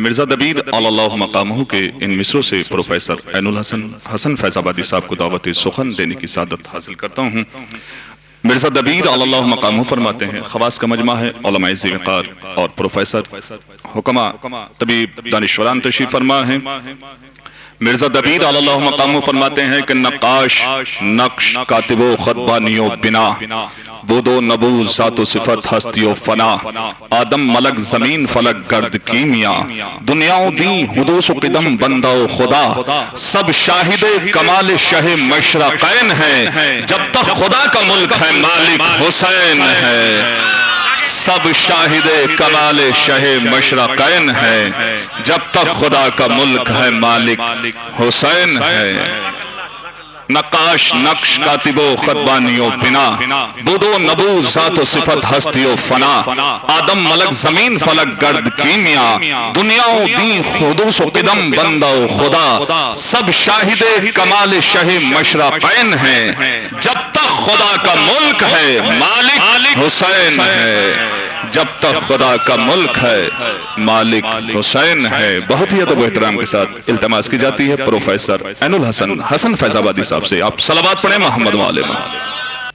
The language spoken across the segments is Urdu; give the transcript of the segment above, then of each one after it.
مرزا دبیر علی اللہ مقامہ کے ان مصروں سے پروفیسر عین الحسن حسن فیض آبادی صاحب کو دعوت سخن دینے کی سعادت حاصل کرتا ہوں۔ مرزا دبیر علی اللہ مقامہ فرماتے ہیں، خواص کا مجمع ہے، علماء ذی وقار اور پروفیسر، حکماء، طبیب، دانشوران تشریف فرما ہیں۔ مرزا دبیر علی اللہ مقامہ فرماتے ہیں کہ نقاش، نقش، کاتب و خطبانی و بنا، بود و نبوذ، ذات و صفت، ہستی و فنا، آدم ملک زمین فلک گرد کیمیا، دنیا و دین حدوث و قدم بندہ و خدا، سب شاہد کمال شہ مشرقین ہے، جب تک خدا کا ملک ہے مالک حسین ہے۔ سب شاہد کمال شہ مشرقین ہے، جب تک خدا کا ملک ہے مالک حسین ہے۔ نقاش، نقش، کاتب و خطبانی و بنا، بود و نبوذ، ذات و صفت، ہستی و فنا، آدم ملک زمین فلک گرد کیمیا، دنیا و دین حدوث و قدم بندہ و خدا، سب شاہد کمال شہ مشرقین ہیں، جب تک خدا کا ملک ہے مالک حسین ہے۔ جب تک خدا کا ملک ہے مالک حسین ہے۔ بہت ہی ادب و احترام کے ساتھ التماس کی جاتی ہے پروفیسر عین الحسن حسن فیض آبادی صاحب سے، آپ صلوات پڑھیں محمد و آل محمد۔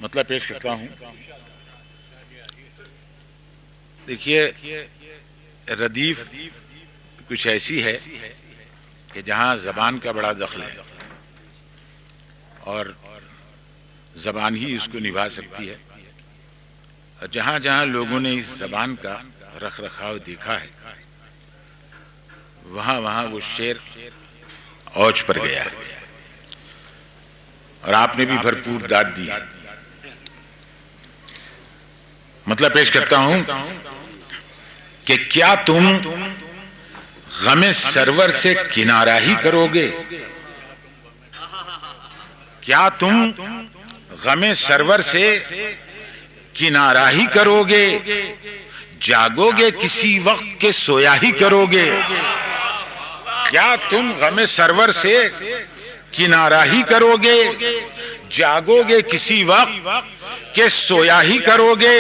مطلب پیش کرتا ہوں۔ دیکھیے، ردیف کچھ ایسی ہے کہ جہاں زبان کا بڑا دخل ہے اور زبان ہی اس کو نبھا سکتی ہے، اور جہاں جہاں لوگوں نے اس زبان کا رکھ رکھاؤ دیکھا ہے وہاں وہاں وہ شعر اوج پر گیا ہے، اور آپ نے بھی بھرپور داد دی ہے۔ مطلب پیش کرتا ہوں کہ کیا تم غم سرور سے کنارہ ہی کرو گے؟ کیا تم غم سرور سے کنارہ ہی کرو گے؟ جاگو گے کسی وقت کے سویا ہی کرو گے؟ کیا تم غم سرور سے کنارہ ہی کرو گے؟ جاگو گے کسی وقت کہ سویا ہی کرو گے؟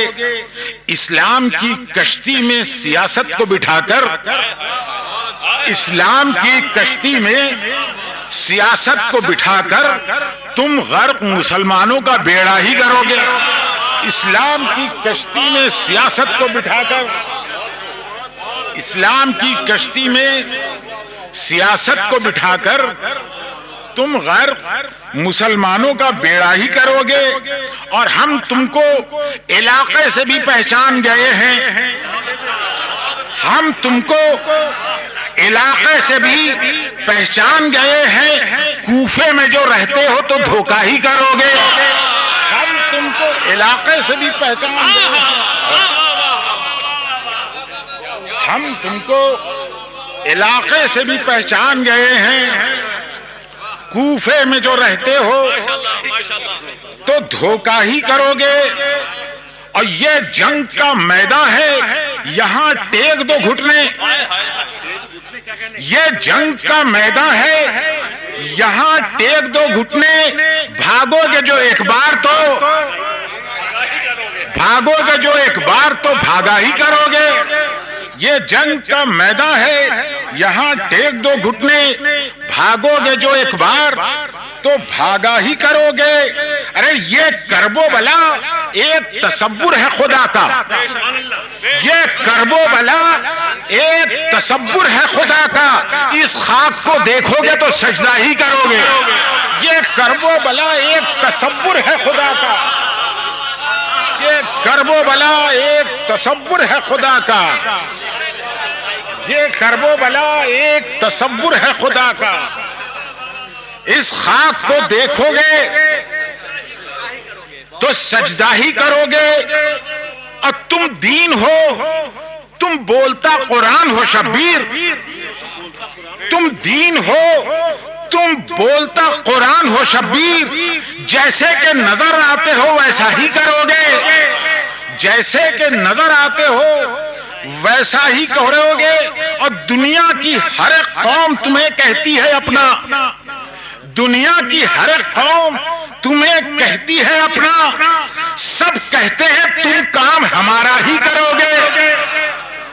اسلام کی کشتی میں سیاست کو بٹھا کر، اسلام کی کشتی میں سیاست کو بٹھا کر تم غرق مسلمانوں کا بیڑا ہی کرو گے؟ اسلام کی کشتی میں سیاست کو بٹھا کر، اسلام کی کشتی میں سیاست کو بٹھا کر تم غرق مسلمانوں کا بیڑا ہی کرو گے۔ اور ہم تم کو علاقے سے بھی پہچان گئے ہیں، ہم تم کو علاقے سے بھی پہچان گئے ہیں، کوفے میں جو رہتے ہو تو دھوکہ ہی کرو گے۔ ہم تم کو علاقے سے بھی پہچان گئے ہیں، ہم تم کو علاقے سے بھی پہچان گئے ہیں، کوفے میں جو رہتے ہو تو دھوکہ ہی کرو گے۔ اور یہ جنگ کا میدان ہے، یہاں ٹیک دو گھٹنے، یہ جنگ کا میدان ہے، یہاں ٹیک دو گھٹنے، بھاگو گے جو ایک بار تو، بھاگو گے جو ایک بار تو بھاگا ہی کرو گے۔ یہ جنگ کا میدان ہے، یہاں ٹیک دو گھٹنے، بھاگو گے جو ایک بار تو بھاگا ہی کرو گے۔ ارے یہ کرب و بلا ایک تصور ہے خدا کا، یہ کرب و بلا ایک تصور ہے خدا کا، اس خاک کو دیکھو گے تو سجدہ ہی کرو گے۔ یہ کرب و بلا ایک تصور ہے خدا کا، یہ کرب و بلا ایک تصور ہے خدا کا، یہ کرب و بلا ایک تصور ہے خدا کا۔ اس خاک کو دیکھو گے تو سجدہ ہی کرو گے۔ اور تم دین ہو، تم بولتا قرآن ہو شبیر، تم دین ہو، تم بولتا قرآن ہو شبیر، جیسے کہ نظر آتے ہو ویسا ہی کرو گے، جیسے کہ نظر آتے ہو ویسا ہی کرو گے۔ اور دنیا کی ہر ایک قوم تمہیں کہتی ہے اپنا، دنیا کی ہر ایک قوم تمہیں کہتی ہے اپنا، سب کہتے ہیں تم کام ہمارا ہی کرو گے،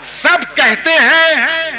سب کہتے ہیں